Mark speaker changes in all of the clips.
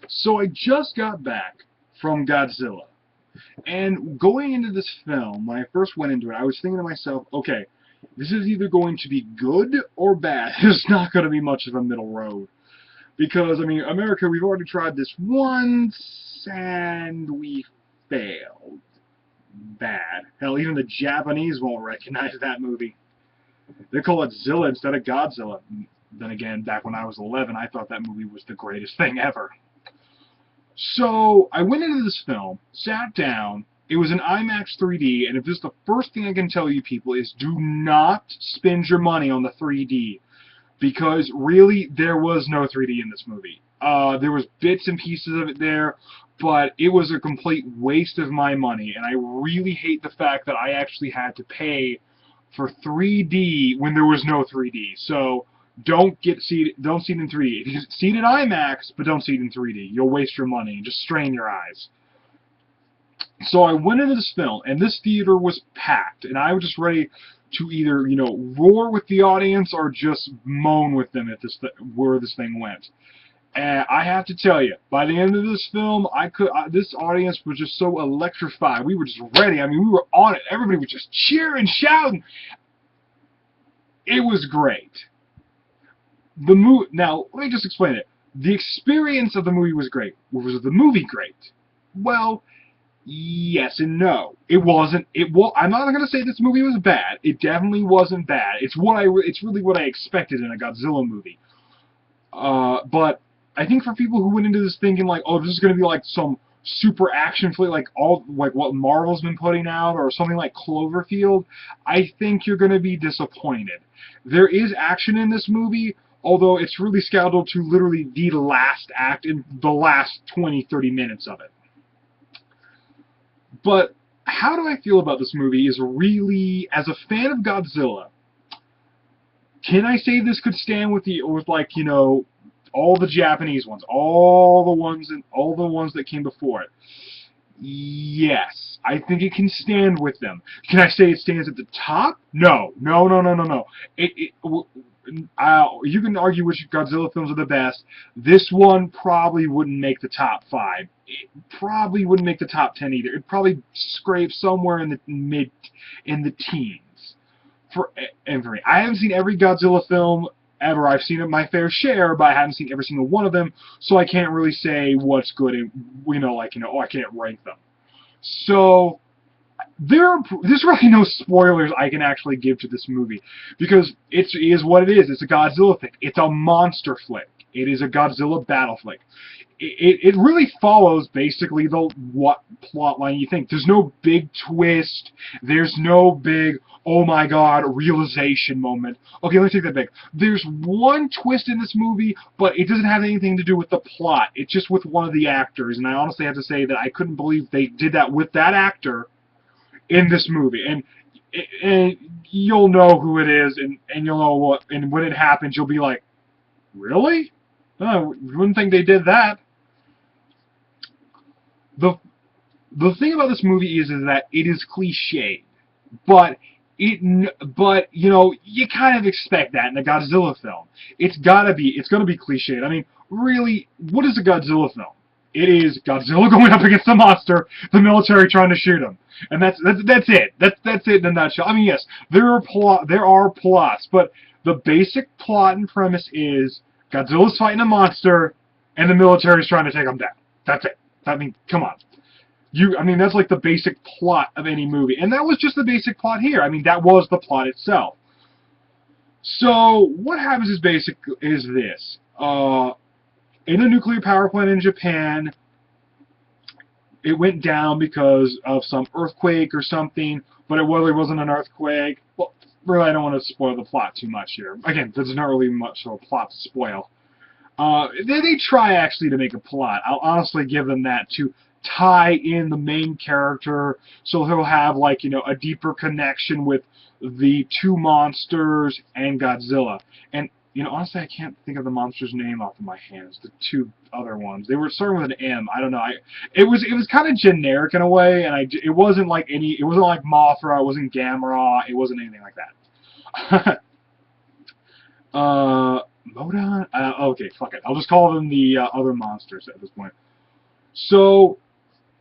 Speaker 1: So I just got back from Godzilla. And going into this film, when I first went into it, I was thinking to myself, okay, this is either going to be good or bad. There's not going to be much of a middle road. Because, I mean, America, we've already tried this once, and we failed. Bad. Hell, even the Japanese won't recognize that movie. They call it Zilla instead of Godzilla. Then again, back when I was 11, I thought that movie was the greatest thing ever. So, I went into this film, sat down, it was an IMAX 3D, and if this is the first thing I can tell you people is do not spend your money on the 3D. Because, really, there was no 3D in this movie. There was bits and pieces of it there, but it was a complete waste of my money, and I really hate the fact that I actually had to pay for 3D when there was no 3D. So, don't see it in 3D. See it in IMAX, but don't see it in 3D. You'll waste your money and just strain your eyes. So I went into this film, and this theater was packed, and I was just ready to either, roar with the audience or just moan with them at where this thing went. And I have to tell you, by the end of this film, this audience was just so electrified. We were just ready. I mean, we were on it. Everybody was just cheering, shouting. It was great. Now, let me just explain it. The experience of the movie was great. Was the movie great? Well, yes and no. It wasn't. I'm not going to say this movie was bad. It definitely wasn't bad. It's really what I expected in a Godzilla movie. But I think for people who went into this thinking like, oh, this is going to be like some super action flick, like what Marvel's been putting out, or something like Cloverfield, I think you're going to be disappointed. There is action in this movie, although it's really scaled to literally the last act in the last 20-30 minutes of it. But how do I feel about this movie is really, as a fan of Godzilla, can I say this could stand with all the Japanese ones, all the ones that came before it? Yes, I think it can stand with them. Can I say it stands at the top? No. You can argue which Godzilla films are the best. This one probably wouldn't make the top 5. It probably wouldn't make the top 10 either. It'd probably scrape somewhere in the teens. For me, I haven't seen every Godzilla film ever. I've seen it my fair share, but I haven't seen every single one of them, so I can't really say what's good and I can't rank them. So there's really no spoilers I can actually give to this movie, because it is what it is. It's a Godzilla flick. It's a monster flick. It is a Godzilla battle flick. It really follows basically what plot line you think. There's no big twist. There's no big, oh my god, realization moment. Okay, let's take that back. There's one twist in this movie, but it doesn't have anything to do with the plot. It's just with one of the actors, and I honestly have to say that I couldn't believe they did that with that actor in this movie. And you'll know who it is, and you'll know what, and when it happens, you'll be like, really? Oh, you wouldn't think they did that. The thing about this movie is that it is cliched, but you kind of expect that in a Godzilla film. It's gonna be cliched. I mean, really, what is a Godzilla film? It is Godzilla going up against the monster, the military trying to shoot him, and that's it. That's it in a nutshell. I mean, yes, there are plots, but the basic plot and premise is Godzilla's fighting a monster, and the military is trying to take him down. That's it. I mean, come on. That's like the basic plot of any movie. And that was just the basic plot here. I mean, that was the plot itself. So, what happens is this. In a nuclear power plant in Japan, it went down because of some earthquake or something, but it really wasn't an earthquake. Well, really, I don't want to spoil the plot too much here. Again, there's not really much of a plot to spoil. They try actually to make a plot. I'll honestly give them that, to tie in the main character so he'll have a deeper connection with the two monsters and Godzilla. And honestly, I can't think of the monster's name off of my hands. The two other ones, they were starting with an M. I don't know. It was kind of generic in a way, and it wasn't like Mothra. It wasn't Gamera. It wasn't anything like that. Modon? Okay, fuck it. I'll just call them the other monsters at this point. So,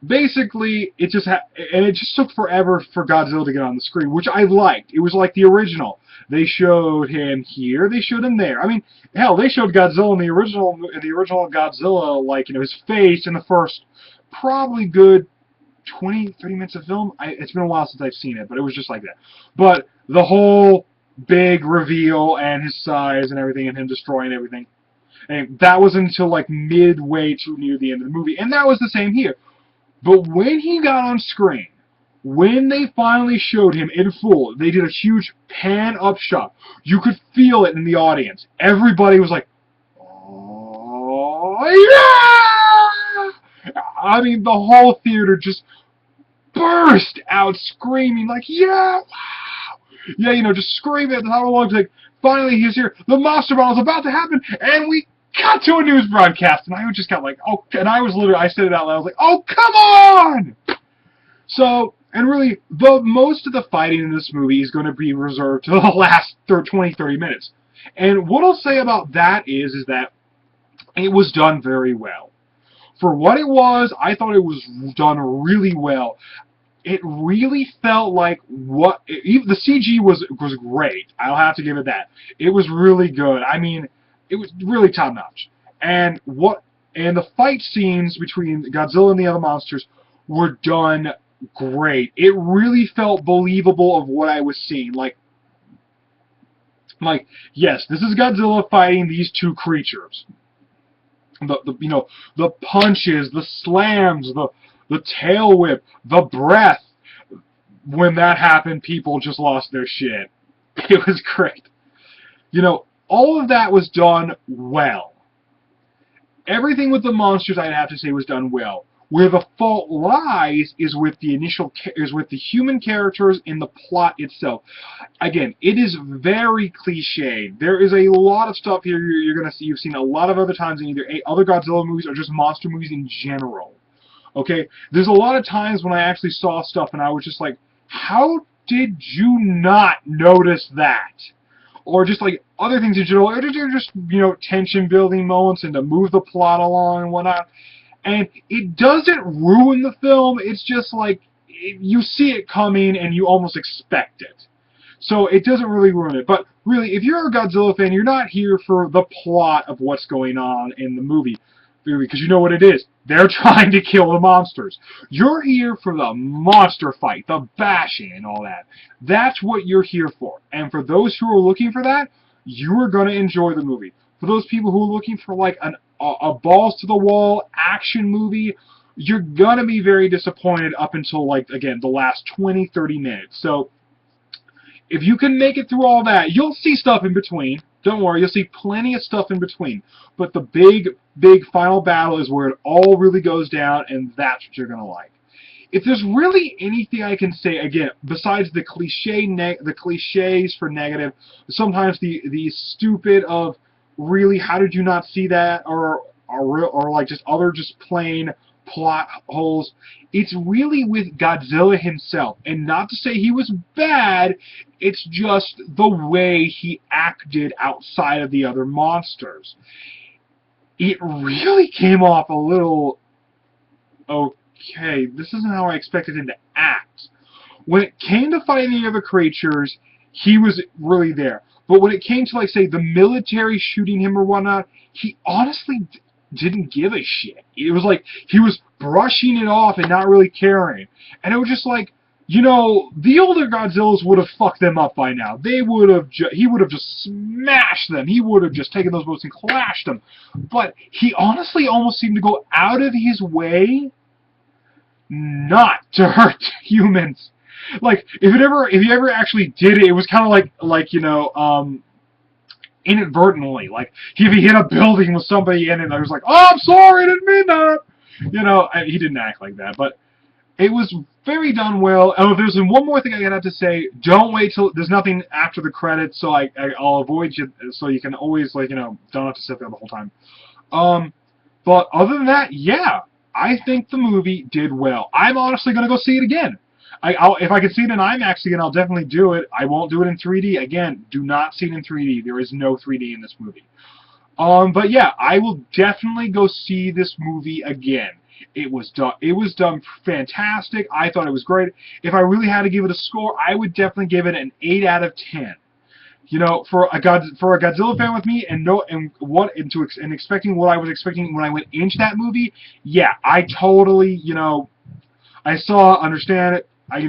Speaker 1: basically, and it just took forever for Godzilla to get on the screen, which I liked. It was like the original. They showed him here, they showed him there. I mean, hell, they showed Godzilla in the original Godzilla, like, you know, his face in the first probably good 20, 30 minutes of film. It's been a while since I've seen it, but it was just like that. But the whole big reveal and his size and everything and him destroying everything, and that was until like midway to near the end of the movie. And that was the same here. But when he got on screen, when they finally showed him in full, they did a huge pan-up shot. You could feel it in the audience. Everybody was like, oh, yeah! I mean, the whole theater just burst out screaming, like, yeah, wow! Yeah, you know, just screaming at the top of the lungs, like, finally he's here, the monster battle is about to happen, and we cut to a news broadcast, and I just got like, oh, and I said it out loud, I was like, oh, come on! So, and really, most of the fighting in this movie is going to be reserved to the last 20, 30 minutes. And what I'll say about that is that it was done very well. For what it was, I thought it was done really well. It really felt like the CG was great. I'll have to give it that. It was really good. I mean, it was really top notch. And the fight scenes between Godzilla and the other monsters were done great. It really felt believable of what I was seeing. Like yes, this is Godzilla fighting these two creatures. The punches, the slams, the tail whip, the breath. When that happened, people just lost their shit. It was great. You know, all of that was done well. Everything with the monsters, I'd have to say, was done well. Where the fault lies is with the human characters in the plot itself. Again, it is very cliched. There is a lot of stuff here you've seen a lot of other times in either other Godzilla movies or just monster movies in general. Okay, there's a lot of times when I actually saw stuff and I was just like, how did you not notice that? Or just like other things in general, or just, you know, tension building moments and to move the plot along and whatnot. And it doesn't ruin the film, it's just like, you see it coming and you almost expect it. So it doesn't really ruin it. But really, if you're a Godzilla fan, you're not here for the plot of what's going on in the movie. Because you know what it is. They're trying to kill the monsters. You're here for the monster fight, the bashing and all that. That's what you're here for. And for those who are looking for that, you are going to enjoy the movie. For those people who are looking for like a balls-to-the-wall action movie, you're going to be very disappointed up until, like, again, the last 20, 30 minutes. So, if you can make it through all that, you'll see stuff in between. Don't worry, you'll see plenty of stuff in between. But the big final battle is where it all really goes down, and that's what you're going to like. If there's really anything I can say, again, besides the cliches for negative, sometimes the stupid of, really, how did you not see that, or like just other just plain plot holes, it's really with Godzilla himself. And not to say he was bad, it's just the way he acted outside of the other monsters. It really came off a little, okay, this isn't how I expected him to act. When it came to fighting the other creatures, he was really there. But when it came to, like, say, the military shooting him or whatnot, he honestly didn't give a shit. It was like he was brushing it off and not really caring. And it was just like, you know, the older Godzillas would have fucked them up by now. He would have just smashed them. He would have just taken those boats and clashed them. But he honestly almost seemed to go out of his way not to hurt humans. Like, if he ever actually did it, it was kind of like, you know, inadvertently. Like, if he hit a building with somebody in it, I was like, oh, I'm sorry, I didn't mean that. You know, he didn't act like that, but it was very done well. Oh, there's one more thing I gotta have to say. Don't wait till there's nothing after the credits, so I'll avoid you, so you can always, like, you know, don't have to sit there the whole time. But other than that, yeah, I think the movie did well. I'm honestly gonna go see it again. If I could see it in IMAX again, I'll definitely do it. I won't do it in 3D. Again, do not see it in 3D. There is no 3D in this movie. But yeah, I will definitely go see this movie again. It was done. It was done fantastic. I thought it was great. If I really had to give it a score, I would definitely give it an 8 out of 10. You know, for a Godzilla fan with me, and expecting what I was expecting when I went into that movie, yeah, I totally, I understand it. I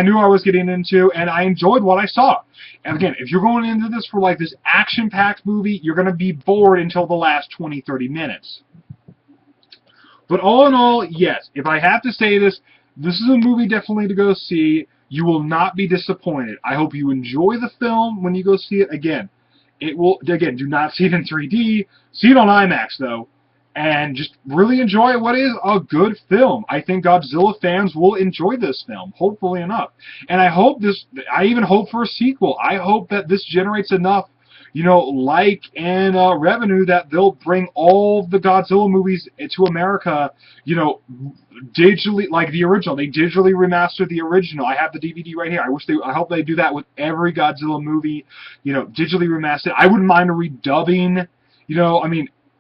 Speaker 1: knew I was getting into, and I enjoyed what I saw. And again, if you're going into this for like this action-packed movie, you're going to be bored until the last 20, 30 minutes. But all in all, yes, if I have to say this, this is a movie definitely to go see. You will not be disappointed. I hope you enjoy the film when you go see it. Again, do not see it in 3D. See it on IMAX, though. And just really enjoy what is a good film. I think Godzilla fans will enjoy this film, hopefully enough. And I even hope for a sequel. I hope that this generates enough, and revenue that they'll bring all the Godzilla movies to America, digitally, like the original. They digitally remastered the original. I have the DVD right here. I hope they do that with every Godzilla movie, digitally remastered. I wouldn't mind a redubbing,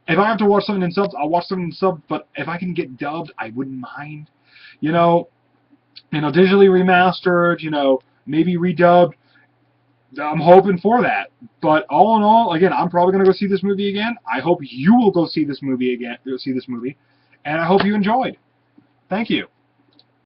Speaker 1: if I have to watch something in subs, I'll watch something in subs, but if I can get dubbed, I wouldn't mind. Digitally remastered, maybe redubbed. I'm hoping for that. But all in all, again, I'm probably going to go see this movie again. I hope you will go see this movie again, and I hope you enjoyed. Thank you.